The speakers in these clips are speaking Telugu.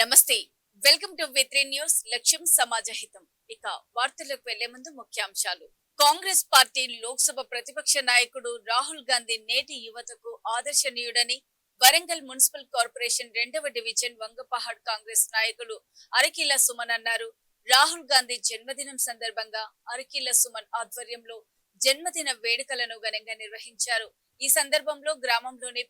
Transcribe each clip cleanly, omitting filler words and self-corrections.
నమస్తే వెల్కమ్ టు V3 న్యూస్ లక్ష్యం సమాజహితం ఇక వార్తలకు వెళ్లే ముందు ముఖ్యాంశాలు కాంగ్రెస్ పార్టీ లోక్సభ ప్రతిపక్ష నాయకుడు రాహుల్ గాంధీ నేటి యువతకు ఆదర్శనీయుడని వరంగల్ మున్సిపల్ కార్పొరేషన్ 2వ డివిజన్ వంగపహాడ్ కాంగ్రెస్ నాయకులు అరకిల్ల సుమన్ అన్నారు. రాహుల్ గాంధీ జన్మదినం సందర్భంగా అరకిల్ల సుమన్ ఆధ్వర్యంలో జన్మదిన వేడుకలను ఘనంగా నిర్వహించారు. ఈ సందర్భంలో గ్రామంలోని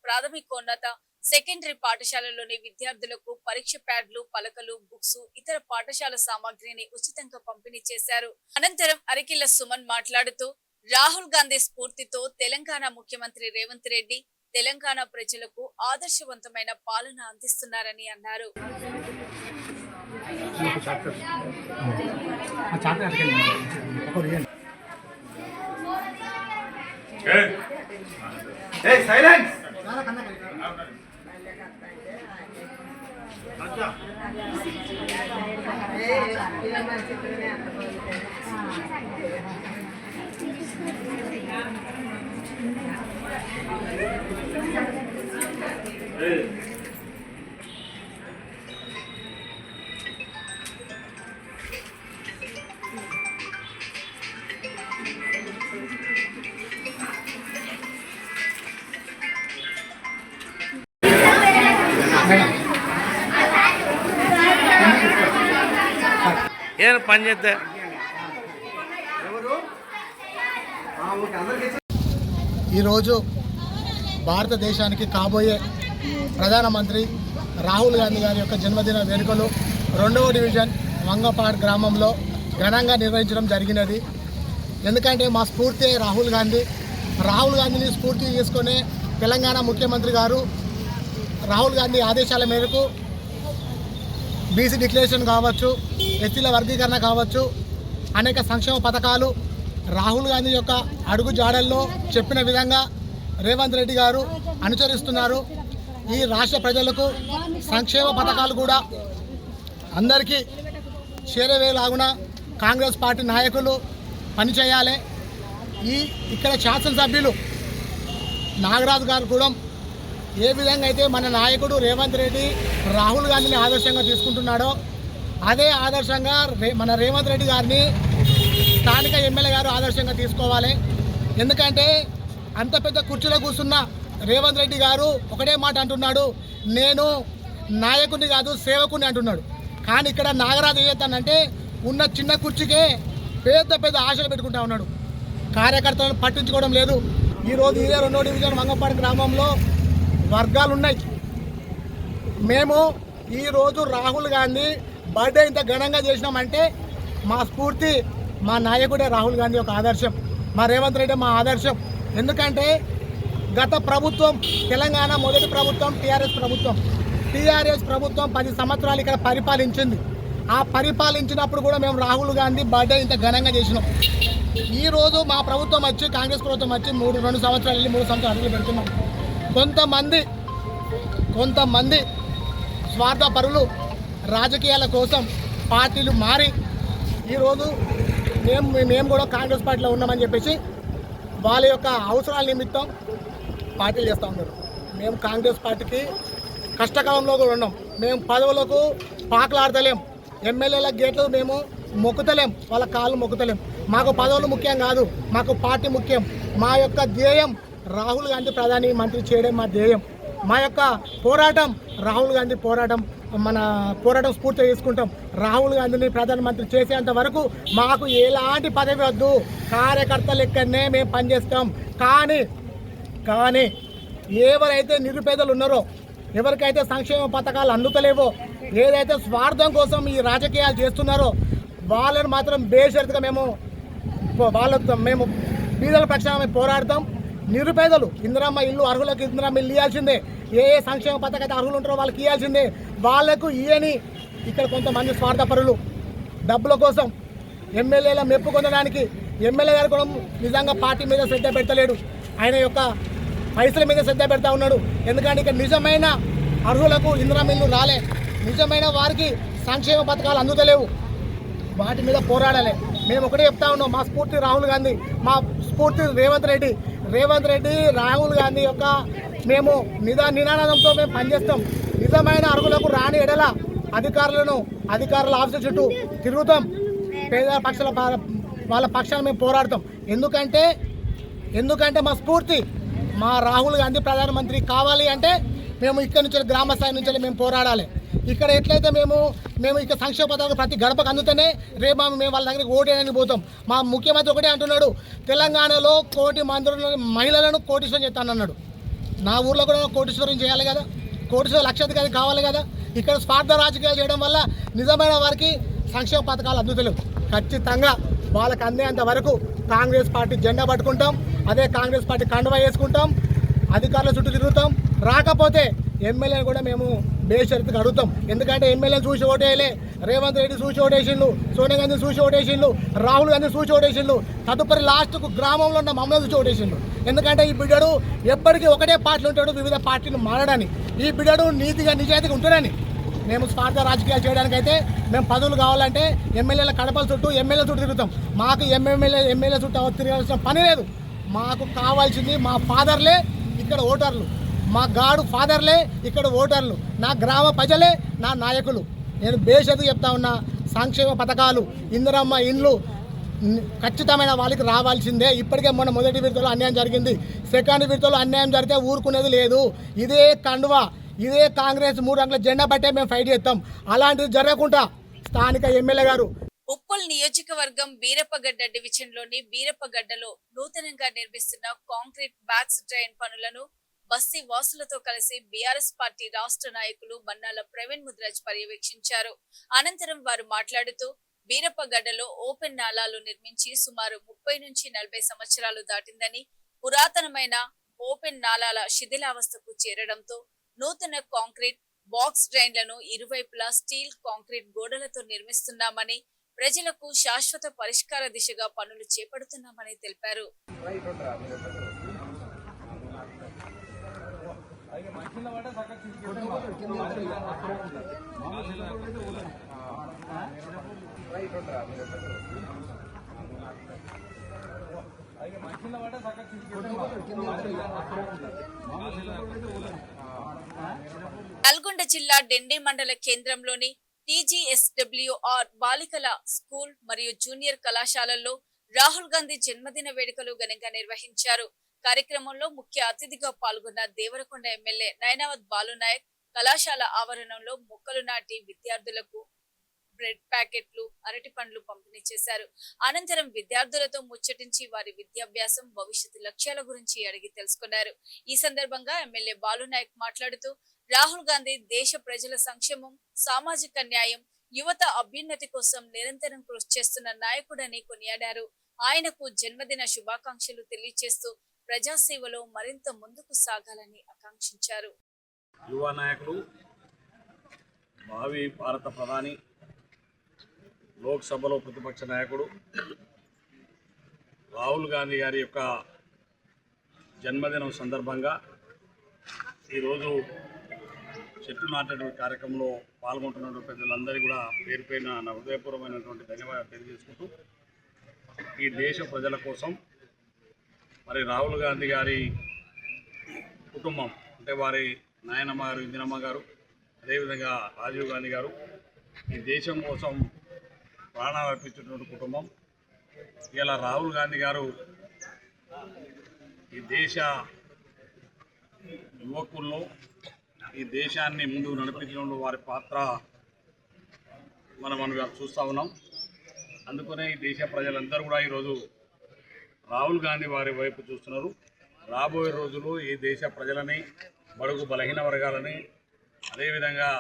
ప్రాథమికోన్నత సెకండరీ పాఠశాలలోని విద్యార్థులకు పరీక్ష ప్యాడ్లు, పలకలు, బుక్స్, ఇతర పాఠశాల సామాగ్రిని ఉచితంగా పంపిణీ చేశారు. అనంతరం అరకిల్ల సుమన్ మాట్లాడుతూ రాహుల్ గాంధీ స్ఫూర్తితో తెలంగాణ ముఖ్యమంత్రి రేవంత్ రెడ్డి తెలంగాణ ప్రజలకు ఆదర్శవంతమైన పాలన అందిస్తున్నారని అన్నారు. ಏನು ಪಂಚಾಯತ್ ఈరోజు భారతదేశానికి కాబోయే ప్రధానమంత్రి రాహుల్ గాంధీ గారి యొక్క జన్మదిన వేడుకలు 2వ డివిజన్ వంగపాడ్ గ్రామంలో ఘనంగా నిర్వహించడం జరిగినది. ఎందుకంటే మా స్ఫూర్తి రాహుల్ గాంధీని స్ఫూర్తి తీసుకొని తెలంగాణ ముఖ్యమంత్రి గారు రాహుల్ గాంధీ ఆదేశాల మేరకు బీసీ డిక్లరేషన్ కావచ్చు, ఎస్సీల వర్గీకరణ కావచ్చు, అనేక సంక్షేమ పథకాలు రాహుల్ గాంధీ యొక్క అడుగు జాడల్లో చెప్పిన విధంగా రేవంత్ రెడ్డి గారు అనుసరిస్తున్నారు. ఈ రాష్ట్ర ప్రజలకు సంక్షేమ పథకాలు కూడా అందరికీ చేరవేలాగున కాంగ్రెస్ పార్టీ నాయకులు పనిచేయాలి. ఇక్కడ శాసనసభ్యులు నాగరాజు గారు కూడా ఏ విధంగా అయితే మన నాయకుడు రేవంత్ రెడ్డి రాహుల్ గాంధీని ఆదర్శంగా తీసుకుంటున్నాడో అదే ఆదర్శంగా మన రేవంత్ రెడ్డి గారిని స్థానిక ఎమ్మెల్యే గారు ఆదర్శంగా తీసుకోవాలి. ఎందుకంటే అంత పెద్ద కుర్చీలో కూర్చున్న రేవంత్ రెడ్డి గారు ఒకటే మాట అంటున్నాడు, నేను నాయకుడిని కాదు సేవకుని అంటున్నాడు. కానీ ఇక్కడ నాగరాజు ఏం చేస్తానంటే ఉన్న చిన్న కుర్చీకే పెద్ద ఆశలు పెట్టుకుంటా ఉన్నాడు. కార్యకర్తలను పట్టించుకోవడం లేదు. ఈరోజు ఇదే 2వ డివిజన్ వంగపాడు గ్రామంలో వర్గాలు ఉన్నాయి. మేము ఈరోజు రాహుల్ గాంధీ బర్త్డే ఇంత ఘనంగా చేసినామంటే మా స్ఫూర్తి మా నాయకుడే రాహుల్ గాంధీ ఒక ఆదర్శం, మా రేవంత్ రెడ్డి మా ఆదర్శం. ఎందుకంటే గత ప్రభుత్వం తెలంగాణ మొదటి ప్రభుత్వం టీఆర్ఎస్ ప్రభుత్వం 10 సంవత్సరాలు ఇక్కడ పరిపాలించింది. ఆ పరిపాలించినప్పుడు కూడా మేము రాహుల్ గాంధీ బర్త్డే ఇంత ఘనంగా చేసినాం. ఈరోజు మా ప్రభుత్వం వచ్చి కాంగ్రెస్ ప్రభుత్వం వచ్చి 2 సంవత్సరాలు వెళ్ళి 3 సంవత్సరాలు అడుగులు పెడుతున్నాం. కొంతమంది స్వార్థపరులు రాజకీయాల కోసం పార్టీలు మారి ఈరోజు మేము కూడా కాంగ్రెస్ పార్టీలో ఉన్నామని చెప్పేసి వాళ్ళ యొక్క అవసరాల నిమిత్తం పార్టీలు చేస్తూ ఉన్నారు. మేము కాంగ్రెస్ పార్టీకి కష్టకాలంలో కూడా ఉన్నాం. మేము పదవులకు పాకలాడతలేం, ఎమ్మెల్యేల గేట్లు మేము మొక్కుతలేం, వాళ్ళ కాళ్ళు మొక్కుతలేం. మాకు పదవులు ముఖ్యం కాదు, మాకు పార్టీ ముఖ్యం. మా యొక్క ధ్యేయం రాహుల్ గాంధీ ప్రధాని మంత్రి చేయడం మా ధ్యేయం. మా యొక్క పోరాటం రాహుల్ గాంధీ మన పోరాటం స్ఫూర్తిగా తీసుకుంటాం. రాహుల్ గాంధీని ప్రధానమంత్రి చేసేంత వరకు మాకు ఎలాంటి పదవి వద్దు, కార్యకర్త లెక్కనే మేము పనిచేస్తాం. కానీ ఎవరైతే నిరుపేదలు ఉన్నారో, ఎవరికైతే సంక్షేమ పథకాలు అందుతలేవో, ఏదైతే స్వార్థం కోసం ఈ రాజకీయాలు చేస్తున్నారో వాళ్ళని మాత్రం బేషరతుగా మేము బీదల పక్షాన మేము పోరాడతాం. నిరుపేదలు ఇందిరమ్మ ఇల్లు అర్హులకు ఇందిరమ్మ ఇల్లు ఇవ్వాల్సిందే. ఏ సంక్షేమ పథకం అయితే అర్హులు ఉంటారో వాళ్ళకి ఇవ్వాల్సిందే. వాళ్ళకు ఇయని ఇక్కడ కొంతమంది స్వార్థపరులు డబ్బుల కోసం ఎమ్మెల్యేల మెప్పు పొందడానికి ఎమ్మెల్యే గారు కూడా నిజంగా పార్టీ మీద శ్రద్ధ పెడతలేడు, ఆయన యొక్క పైసల మీద శ్రద్ధ పెడతా ఉన్నాడు. ఎందుకంటే ఇక్కడ నిజమైన అర్హులకు ఇందిరమ్మ ఇల్లు రాలే, నిజమైన వారికి సంక్షేమ పథకాలు అందుతలేవు. వాటి మీద పోరాడాలి. మేము ఒకటే చెప్తా ఉన్నాం, మా స్ఫూర్తి రాహుల్ గాంధీ, మా స్ఫూర్తి రేవంత్ రెడ్డి రాహుల్ గాంధీ యొక్క మేము నినాదంతో మేము పనిచేస్తాం. నిజ నిజమైన అర్హులకు రాని ఎడల అధికారుల ఆఫీసుల చుట్టూ తిరుగుతాం. పేద పక్షాల వాళ్ళ పక్షాన మేము పోరాడతాం. ఎందుకంటే మా స్ఫూర్తి మా రాహుల్ గాంధీ ప్రధానమంత్రి కావాలి అంటే మేము ఇక్కడ నుంచి గ్రామ స్థాయి నుంచి మేము పోరాడాలి. ఇక్కడ ఎట్లయితే మేము ఇక్కడ సంక్షేమ పథకాలు ప్రతి గడపకు అందుతూనే రేపు మేము వాళ్ళ దగ్గరికి ఓటేయడానికి పోతాం. మా ముఖ్యమంత్రి ఒకటే అంటున్నాడు, తెలంగాణలో 1 కోటి మంది మహిళలను కోటీశ్వరం చేస్తానన్నాడు. నా ఊర్లో కూడా కోటీశ్వరం చేయాలి కదా, కోటీశ్వరం లక్షాధికారి కావాలి కదా. ఇక్కడ స్వార్థ రాజకీయాలు చేయడం వల్ల నిజమైన వారికి సంక్షేమ పథకాలు అందుతలేవు. ఖచ్చితంగా వాళ్ళకి అందేంత వరకు కాంగ్రెస్ పార్టీ జెండా పట్టుకుంటాం, అదే కాంగ్రెస్ పార్టీ కండువా వేసుకుంటాం, అధికారుల చుట్టూ తిరుగుతాం. రాకపోతే ఎమ్మెల్యేని కూడా మేము బేషరతుగా అడుగుతాం. ఎందుకంటే ఎమ్మెల్యేని చూసి ఓటేయలే, రేవంత్ రెడ్డి చూసి ఓటేసిండు, సోనియా గాంధీ చూసి ఓటేసిండు, రాహుల్ గాంధీ చూసి ఓటేసిండు, తదుపరి లాస్ట్కు గ్రామంలో ఉన్న మమ్మల్ని చూసి ఓటేసిండు. ఎందుకంటే ఈ బిడ్డడు ఎప్పటికీ ఒకటే పార్టీలు ఉంటాడు, వివిధ పార్టీలు మారడాని. ఈ బిడ్డడు నిజాయితీగా ఉంటాడని. మేము స్వార్థ రాజకీయాలు చేయడానికైతే మేము పదవులు కావాలంటే ఎమ్మెల్యేల కడపల చుట్టూ ఎమ్మెల్యే చుట్టూ తిరుగుతాం. మాకు ఎమ్మెల్యే చుట్టూ తిరగాల్సిన పని లేదు. మాకు కావాల్సింది మా ఫాదర్లే ఇక్కడ ఓటర్లు, మా గాడు ఫాదర్లే ఇక్కడ ఓటర్లు, నా గ్రామ ప్రజలే నా నాయకులు. నేను బేషరతుగా చెప్తా ఉన్నా, సంక్షేమ పథకాలు, ఇందిరమ్మ ఇండ్లు ఖచ్చితమైన వాళ్ళకి రావాల్సిందే. ఇప్పటికే మొదటి విడతలో అన్యాయం జరిగింది, సెకండ్ విడతలో అన్యాయం జరిగితే ఊరుకునేది లేదు. ఇదే కండువా, ఇదే కాంగ్రెస్ 3 రంగుల జెండా బట్టే మేము ఫైట్ చేస్తాం. అలాంటిది జరగకుండా స్థానిక ఎమ్మెల్యే గారు ఉప్పల్ నియోజకవర్గం బీరప్పగడ్డ డివిజన్ లోని బీరప్పగడ్డలో నూతనంగా నిర్మిస్తున్న కాంక్రీట్ బ్యాక్స్ డ్రైన్ పనులను బస్తీ వాసులతో కలిసి బీఆర్ఎస్ పార్టీ రాష్ట్ర నాయకులు బన్నాల ప్రవీణ్ ముద్రాజ్ పర్యవేక్షించారు. అనంతరం వారు మాట్లాడుతూ బీరప్పగడ్డలో ఓపెన్ నాలాలు నిర్మించి సుమారు 30 నుంచి 40 సంవత్సరాలు దాటిందని, పురాతనమైన ఓపెన్ నాలాల శిథిలావస్థకు చేరడంతో నూతన కాంక్రీట్ బాక్స్ డ్రైన్లను ఇరువైపులా స్టీల్ కాంక్రీట్ గోడలతో నిర్మిస్తున్నామని, ప్రజలకు శాశ్వత పరిష్కార దిశగా పనులు చేపడుతున్నామని తెలిపారు. నల్గొండ జిల్లా డెండి మండల కేంద్రంలోని TGSWR బాలికల స్కూల్ మరియు జూనియర్ కళాశాలల్లో రాహుల్ గాంధీ జన్మదిన వేడుకలు ఘనంగా నిర్వహించారు. కార్యక్రమంలో ముఖ్య అతిథిగా పాల్గొన్న దేవరకొండ ఎమ్మెల్యే నయనావత్ బాలునాయక్ కళాశాల ఆవరణంలో మొక్కలు నాటి విద్యార్థులకు బ్రెడ్ ప్యాకెట్లు, అరటి పండ్లు పంపిణీ చేశారు. అనంతరం విద్యార్థులతో ముచ్చటించి వారి విద్యాభ్యాసం, భవిష్యత్తు లక్ష్యాల గురించి అడిగి తెలుసుకున్నారు. ఈ సందర్భంగా ఎమ్మెల్యే బాలునాయక్ మాట్లాడుతూ రాహుల్ గాంధీ దేశ ప్రజల సంక్షేమం, సామాజిక న్యాయం, యువత అభ్యున్నతి కోసం నిరంతరం కృషి చేస్తున్న నాయకుడని కొనియాడారు. ఆయనకు జన్మదిన శుభాకాంక్షలు తెలియజేస్తూ ప్రజాసేవలో మరింత ముందుకు సాగాలని ఆకాంక్షించారు. యువ నాయకులు, భావి భారత ప్రధాని, లోక్సభలో ప్రతిపక్ష నాయకుడు రాహుల్ గాంధీ గారి యొక్క జన్మదినం సందర్భంగా ఈరోజు చెట్లు నాటే కార్యక్రమంలో పాల్గొంటున్న ప్రజలందరికీ కూడా పేరు పేరున నా హృదయపూర్వమైనటువంటి ధన్యవాదాలు తెలియజేసుకుంటూ, ఈ దేశ ప్రజల కోసం మరి రాహుల్ గాంధీ గారి కుటుంబం అంటే వారి నాయనమ్మ గారు, ఇందిరమ్మ గారు, అదేవిధంగా రాజీవ్ గాంధీ గారు ఈ దేశం కోసం ప్రాణాలు అర్పించినటువంటి కుటుంబం. ఇలా రాహుల్ గాంధీ గారు ఈ దేశ యువకుల్లో ఈ దేశాన్ని ముందుకు నడిపించడంలో వారి పాత్ర మనం చూస్తూ ఉన్నాం. అందుకనే ఈ దేశ ప్రజలందరూ కూడా ఈరోజు రాహుల్ గాంధీ వారి వైపు చూస్తున్నారు. రాబోయే రోజుల్లో ఈ దేశ ప్రజలని, బడుగు బలహీన వర్గాలని, అదేవిధంగా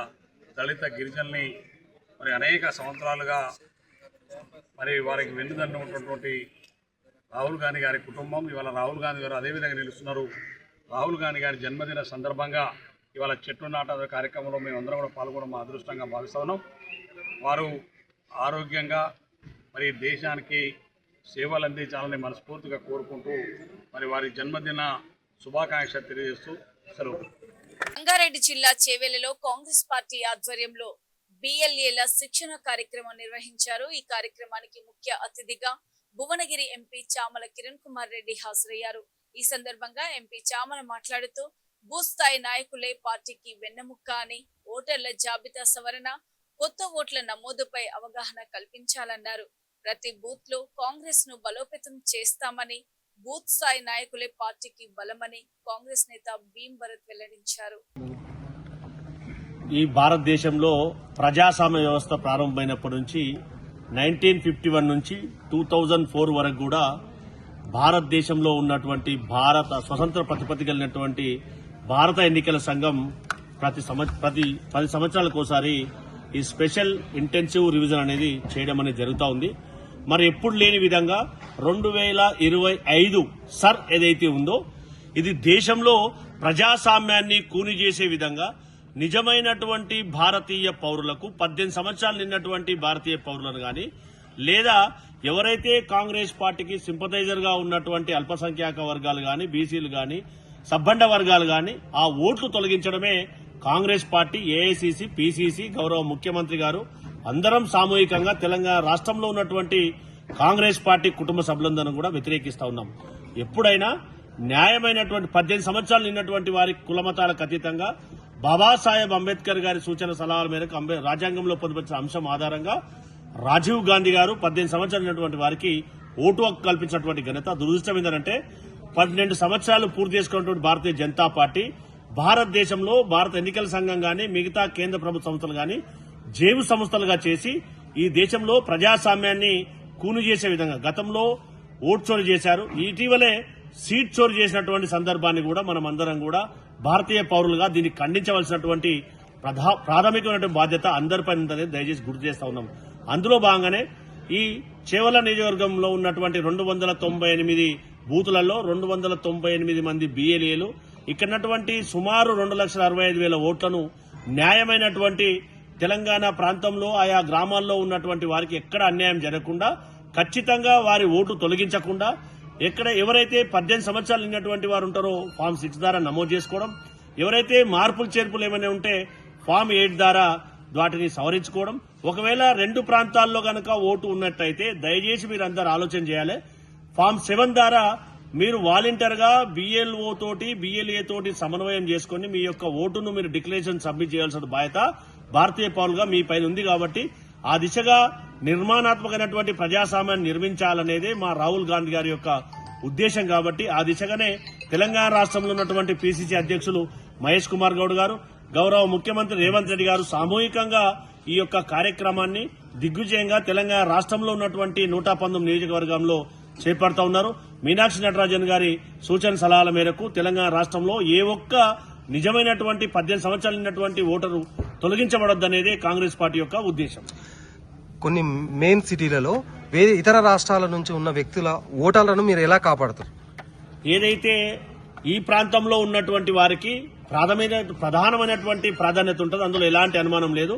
దళిత గిరిజనుల్ని మరి అనేక సంవత్సరాలుగా మరి వారికి వెన్నుదన్ను ఉన్నటువంటి రాహుల్ గాంధీ గారి కుటుంబం ఇవాళ రాహుల్ గాంధీ గారు అదేవిధంగా నిలుస్తున్నారు. రాహుల్ గాంధీ గారి జన్మదిన సందర్భంగా ఇవాళ చెట్లు నాటే కార్యక్రమంలో మేమందరం కూడా పాల్గొనడం మా అదృష్టంగా భావిస్తూ ఉన్నాం. వారు ఆరోగ్యంగా మరి దేశానికి సేవలు అందించాలని మనస్ఫూర్తిగా కోరుకుంటూ మరి వారి జన్మదిన శుభాకాంక్షలు తెలియజేస్తూ సెలవు. రంగారెడ్డి జిల్లా చేవెళ్లలో కాంగ్రెస్ పార్టీ ఆధ్వర్యంలో BLAల శిక్షణ కార్యక్రమం నిర్వహించారు. ఈ కార్యక్రమానికి ముఖ్య అతిథిగా భువనగిరి ఎంపీ చామల కిరణ్ కుమార్ రెడ్డి హాజరయ్యారు. ఈ సందర్భంగా ఎంపీ చామల మాట్లాడుతూ బూత్ స్థాయి నాయకులే పార్టీకి వెన్నెముక్క అని, ఓటర్ల జాబితా సవరణ, కొత్త ఓట్ల నమోదుపై అవగాహన కల్పించాలన్నారు. ప్రతి బూత్ లో కాంగ్రెస్ ను బలోపేతం చేస్తామని, బూత్ స్థాయి నాయకులే పార్టీకి బలమని కాంగ్రెస్ నేత భీమ్ భరత్ వెల్లడించారు. ఈ భారతదేశంలో ప్రజాస్వామ్య వ్యవస్థ ప్రారంభమైనప్పటి నుంచి 1951 నుంచి 2004 వరకు కూడా భారతదేశంలో ఉన్నటువంటి భారత స్వతంత్ర ప్రతిపత్తి కలిగినటువంటి భారత ఎన్నికల సంఘం ప్రతి 10 సంవత్సరాలకు ఒకసారి ఈ స్పెషల్ ఇంటెన్సివ్ రివిజన్ అనేది చేయడం అనేది జరుగుతూ ఉంది. మరి ఎప్పుడు లేని విధంగా 2025 సర్ ఏదైతే ఉందో ఇది దేశంలో ప్రజాస్వామ్యాన్ని కూని చేసే విధంగా నిజమైనటువంటి భారతీయ పౌరులకు 18 సంవత్సరాలు నిన్నటువంటి భారతీయ పౌరులను గాని లేదా ఎవరైతే కాంగ్రెస్ పార్టీకి సింపథైజర్ గా ఉన్నటువంటి అల్పసంఖ్యాక వర్గాలు గాని, బీసీలు గాని, సబ్బండ వర్గాలు గాని ఆ ఓట్లు తొలగించడమే కాంగ్రెస్ పార్టీ, ఏఐసీసీ, పీసీసీ, గౌరవ ముఖ్యమంత్రి గారు అందరం సామూహికంగా తెలంగాణ రాష్ట్రంలో ఉన్నటువంటి కాంగ్రెస్ పార్టీ కుటుంబ సభ్యులందరూ కూడా వ్యతిరేకిస్తా ఉన్నాం. ఎప్పుడైనా న్యాయమైనటువంటి 18 సంవత్సరాలు నిన్నటువంటి వారి కులమతాలకు అతీతంగా బాబాసాహెబ్ అంబేద్కర్ గారి సూచన సలహాల మేరకు రాజ్యాంగంలో పొందుపరిచిన అంశం ఆధారంగా రాజీవ్ గాంధీ గారు 18 సంవత్సరాలు ఉన్నటువంటి వారికి ఓటు హక్కు కల్పించినటువంటి ఘనత. దురదృష్టం ఏంటంటే 12 సంవత్సరాలు పూర్తి చేసుకున్నటువంటి భారతీయ జనతా పార్టీ భారతదేశంలో భారత ఎన్నికల సంఘం గాని, మిగతా కేంద్ర ప్రభుత్వ సంస్థలు గాని జేబు సంస్థలుగా చేసి ఈ దేశంలో ప్రజాస్వామ్యాన్ని కూను చేసే విధంగా గతంలో ఓటు చోరీ చేశారు. ఇటీవలే సీట్ చోరీ చేసినటువంటి సందర్భాన్ని కూడా మనం అందరం కూడా భారతీయ పౌరులుగా దీన్ని ఖండించవలసినటువంటి ప్రాథమికమైనటువంటి బాధ్యత అందరిపై ఉందని దయచేసి గుర్తు చేస్తా ఉన్నాం. అందులో భాగంగానే ఈ చేవల నియోజకవర్గంలో ఉన్నటువంటి 298 బూతులలో 298 మంది బిఎల్ఏలు ఇక్కడ ఉన్నటువంటి సుమారు 2,65,000 ఓట్లను న్యాయమైనటువంటి తెలంగాణ ప్రాంతంలో ఆయా గ్రామాల్లో ఉన్నటువంటి వారికి ఎక్కడ అన్యాయం జరగకుండా ఖచ్చితంగా వారి ఓటు తొలగించకుండా ఎక్కడ ఎవరైతే 18 సంవత్సరాలు నిన్నటువంటి వారు ఉంటారో ఫామ్ 6 ద్వారా నమోదు చేసుకోవడం, ఎవరైతే మార్పులు చేర్పులు ఏమైనా ఉంటే ఫామ్ 8 ద్వారా వాటిని సవరించుకోవడం. ఒకవేళ 2 ప్రాంతాల్లో గనక ఓటు ఉన్నట్టయితే దయచేసి మీరు అందరు ఆలోచన చేయాలి. ఫామ్ 7 ద్వారా మీరు వాలంటీర్ గా బిఎల్ఓ తోటి బిఎల్ఏ తోటి సమన్వయం చేసుకుని మీ యొక్క ఓటును మీరు డిక్లరేషన్ సబ్మిట్ చేయాల్సిన బాధ్యత భారతీయ పౌరులుగా మీ పైన ఉంది. కాబట్టి ఆ దిశగా నిర్మాణాత్మకమైనటువంటి ప్రజాస్వామ్యాన్ని నిర్మించాలనేదే మా రాహుల్ గాంధీ గారి యొక్క ఉద్దేశం. కాబట్టి ఆ దిశగానే తెలంగాణ రాష్ట్రంలో ఉన్నటువంటి పీసీసీ అధ్యక్షులు మహేష్ కుమార్ గౌడ్ గారు, గౌరవ ముఖ్యమంత్రి రేవంత్ రెడ్డి గారు సామూహికంగా ఈ యొక్క కార్యక్రమాన్ని దిగ్విజయంగా తెలంగాణ రాష్ట్రంలో ఉన్నటువంటి 119 నియోజకవర్గంలో చేపడతా ఉన్నారు. మీనాక్షి నటరాజన్ గారి సూచన సలహాల మేరకు తెలంగాణ రాష్ట్రంలో ఏ ఒక్క నిజమైనటువంటి 18 సంవత్సరాలు ఉన్నటువంటి ఓటరు తొలగించబడొద్దనేదే కాంగ్రెస్ పార్టీ యొక్క ఉద్దేశం. కొన్ని మెయిన్ సిటీలలో వేరే ఇతర రాష్ట్రాల నుంచి ఉన్న వ్యక్తుల ఓటర్లను మీరు ఎలా కాపాడతారు? ఏదైతే ఈ ప్రాంతంలో ఉన్నటువంటి వారికి ప్రధానమైనటువంటి ప్రాధాన్యత ఉంటుందో అందులో ఎలాంటి అనుమానం లేదు.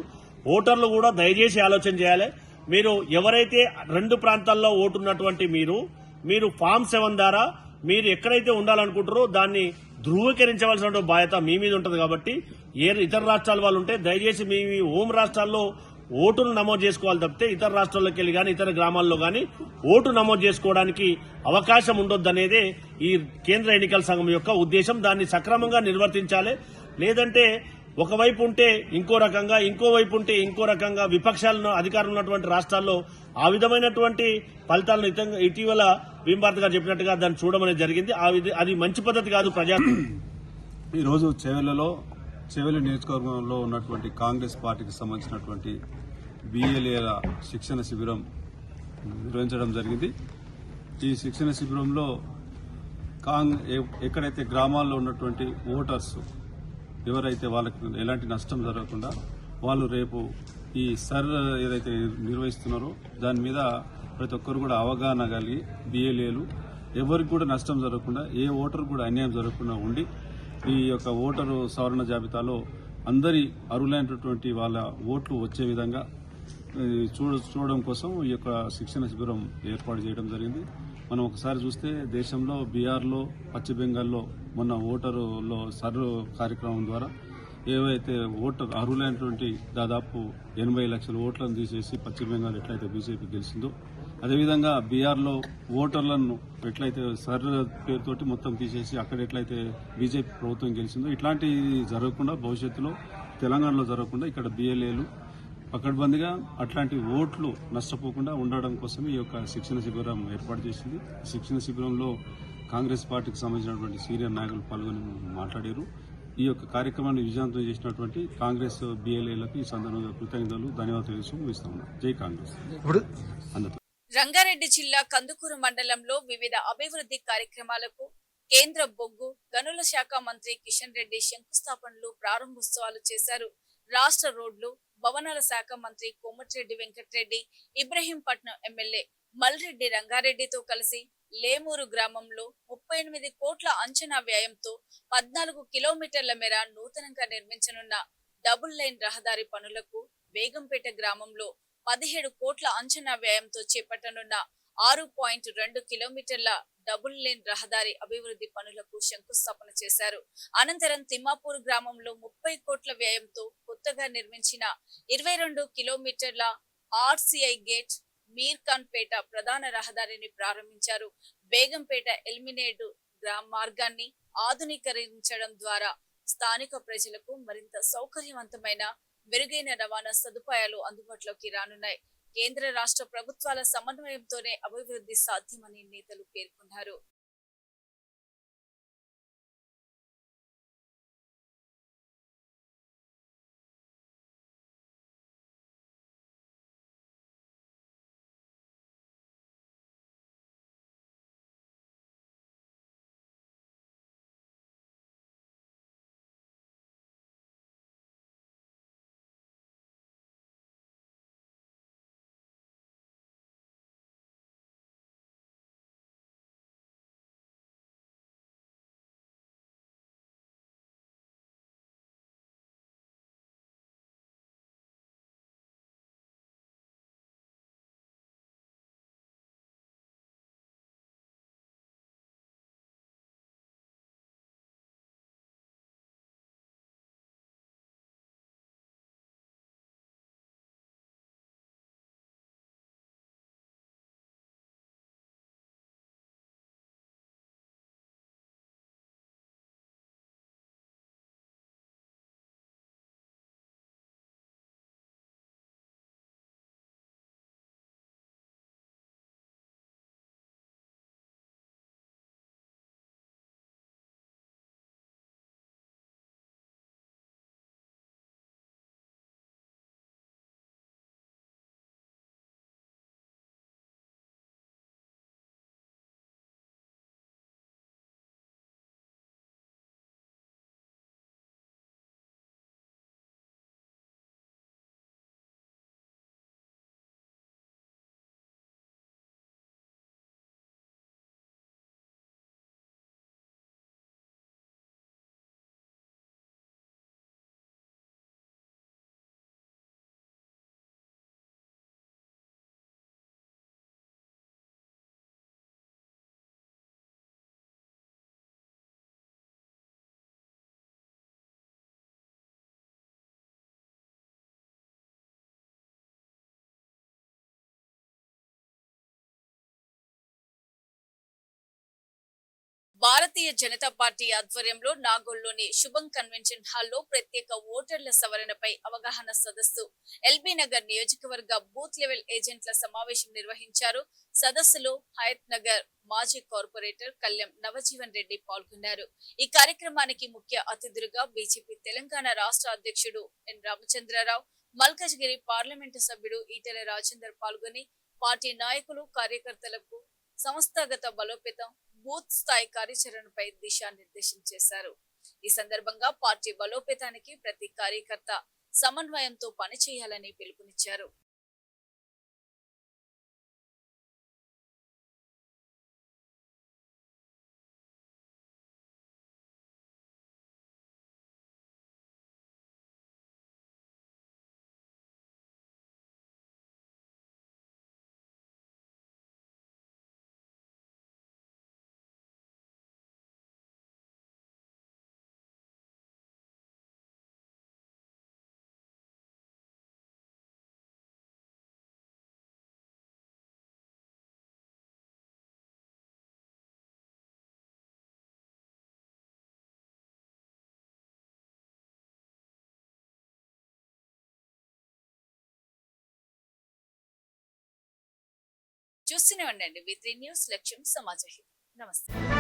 ఓటర్లు కూడా దయచేసి ఆలోచన చేయాలి. మీరు ఎవరైతే 2 ప్రాంతాల్లో ఓటున్నటువంటి మీరు ఫామ్ 7 ద్వారా మీరు ఎక్కడైతే ఉండాలనుకుంటారో దాన్ని ధృవీకరించవలసిన బాధ్యత మీ మీద ఉంటుంది. కాబట్టి ఏ ఇతర రాష్ట్రాల వాళ్ళు ఉంటే దయచేసి మీ హోం రాష్ట్రాల్లో ఓటును నమోదు చేసుకోవాలి తప్పితే ఇతర రాష్ట్రాల్లోకి వెళ్ళి కానీ ఇతర గ్రామాల్లో కానీ ఓటు నమోదు చేసుకోవడానికి అవకాశం ఉండొద్దనేదే ఈ కేంద్ర ఎన్నికల సంఘం యొక్క ఉద్దేశం. దాన్ని సక్రమంగా నిర్వర్తించాలి. లేదంటే ఒకవైపు ఉంటే ఇంకో రకంగా, ఇంకో వైపు ఉంటే ఇంకో రకంగా విపక్షాలను అధికారం ఉన్నటువంటి రాష్ట్రాల్లో ఆ విధమైనటువంటి ఫలితాలను ఇటీవల భీమ్ భరత్ గారు చెప్పినట్టుగా దాన్ని చూడమని జరిగింది. అది మంచి పద్ధతి కాదు. ఈరోజు చేవెళ్ల నియోజకవర్గంలో ఉన్నటువంటి కాంగ్రెస్ పార్టీకి సంబంధించినటువంటి బిఎల్ఏల శిక్షణ శిబిరం నిర్వహించడం జరిగింది. ఈ శిక్షణ శిబిరంలో ఎక్కడైతే గ్రామాల్లో ఉన్నటువంటి ఓటర్స్ ఎవరైతే వాళ్ళకి ఎలాంటి నష్టం జరగకుండా వాళ్ళు రేపు ఈ సర్ ఏదైతే నిర్వహిస్తున్నారో దాని మీద ప్రతి ఒక్కరు కూడా అవగాహన కలిగి బిఎల్ఏలు ఎవరికి కూడా నష్టం జరగకుండా, ఏ ఓటర్ కూడా అన్యాయం జరగకుండా ఉండి ఈ యొక్క ఓటరు సవరణ జాబితాలో అందరి అర్హులైనటువంటి వాళ్ళ ఓట్లు వచ్చే విధంగా చూడడం కోసం ఈ యొక్క శిక్షణ శిబిరం ఏర్పాటు చేయడం జరిగింది. మనం ఒకసారి చూస్తే దేశంలో బీహార్లో, పశ్చిమ బెంగాల్లో మొన్న ఓటరులో సర్వ్ కార్యక్రమం ద్వారా ఏవైతే ఓటర్ అర్హులైనటువంటి దాదాపు 80 లక్షల ఓట్లను తీసేసి పశ్చిమ బెంగాల్ ఎట్లయితే బీజేపీ గెలిచిందో అదేవిధంగా బీహార్లో ఓటర్లను ఎట్లయితే సర్ పేరుతోటి మొత్తం తీసేసి అక్కడ ఎట్లయితే బీజేపీ ప్రభుత్వం గెలిచిందో ఇట్లాంటివి జరగకుండా భవిష్యత్తులో తెలంగాణలో జరగకుండా ఇక్కడ బిఎల్ఏలు పకడ్బందీగా అట్లాంటి ఓట్లు నష్టపోకుండా ఉండడం కోసమే ఈ యొక్క శిక్షణ శిబిరం ఏర్పాటు చేసింది. శిక్షణ శిబిరంలో కాంగ్రెస్ పార్టీకి సంబంధించినటువంటి సీనియర్ నాయకులు పాల్గొని మాట్లాడారు. ఈ యొక్క కార్యక్రమాన్ని విజయవంతం చేసినటువంటి కాంగ్రెస్ బిఎల్ఏలకు ఈ సందర్భంగా కృతజ్ఞతలు ధన్యవాదాలు తెలుస్తూ ముగిస్తా ఉన్నాం. జై కాంగ్రెస్. అందరితో రంగారెడ్డి జిల్లా కందుకూరు మండలంలో వివిధ అభివృద్ధి కార్యక్రమాలకు కేంద్ర బొగ్గు గనుల శాఖ మంత్రి కిషన్ రెడ్డి శంకుస్థాపనలు ప్రారంభోత్సవాలు చేశారు. రాష్ట్ర రోడ్లు భవనాల శాఖ మంత్రి కోమటిరెడ్డి వెంకటరెడ్డి ఇబ్రహీంపట్నం ఎమ్మెల్యే మల్రెడ్డి రంగారెడ్డితో కలిసి లేమూరు గ్రామంలో 38 కోట్ల అంచనా వ్యయంతో 14 కిలోమీటర్ల మేర నూతనంగా నిర్మించనున్న డబుల్ లైన్ రహదారి పనులకు బేగంపేట గ్రామంలో 17 కోట్ల అంచనా వ్యయంతో చేపట్టనున్న 6.2 కిలోమీటర్ల డబుల్ లేన్ రహదారి అభివృద్ధి పనులకు శంకుస్థాపన చేశారు. అనంతరం తిమ్మాపూర్ గ్రామంలో 30 కోట్ల వ్యయంతో కొత్తగా నిర్మించిన 22 కిలోమీటర్ల ఆర్సీఐ గేట్ మీర్ఖాన్ పేట ప్రధాన రహదారిని ప్రారంభించారు. బేగంపేట ఎలిమినేట్ గ్రామ మార్గాన్ని ఆధునీకరించడం ద్వారా స్థానిక ప్రజలకు మరింత సౌకర్యవంతమైన మెరుగైన రవాణా సదుపాయాలు అందుబాటులోకి రానున్నాయి. కేంద్ర రాష్ట్ర ప్రభుత్వాల సమన్వయంతోనే అభివృద్ధి సాధ్యమని నేతలు పేర్కొన్నారు. భారతీయ జనతా పార్టీ ఆధ్వర్యంలో నాగోల్లోని శుభం కన్వెన్షన్ హాల్లో ప్రత్యేక ఓటర్ల సవరణపై అవగాహన సదస్సు ఎల్బీ నగర్ నియోజకవర్గ బూత్ లెవెల్ ఏజెంట్ల సమావేశం నిర్వహించారు. సదస్సులో హయత్ నగర్ మాజీ కార్పొరేటర్ కళ్యాణ్ నవజీవన్ రెడ్డి పాల్గొన్నారు. ఈ కార్యక్రమానికి ముఖ్య అతిథులుగా బీజేపీ తెలంగాణ రాష్ట్ర అధ్యక్షుడు ఎన్ రామచంద్రరావు, మల్కజ్గిరి పార్లమెంటు సభ్యుడు ఈటెల రాజేందర్ పాల్గొని పార్టీ నాయకులు కార్యకర్తలకు సంస్థాగత బలోపేతం బూత్ స్థాయి కార్యాచరణపై దిశానిర్దేశం చేశారు. ఈ సందర్భంగా పార్టీ బలోపేతానికి ప్రతి కార్యకర్త సమన్వయంతో పనిచేయాలని పిలుపునిచ్చారు. చూస్తూనే ఉండండి V3 న్యూస్, లక్ష్యం సమాజహితం. నమస్తే.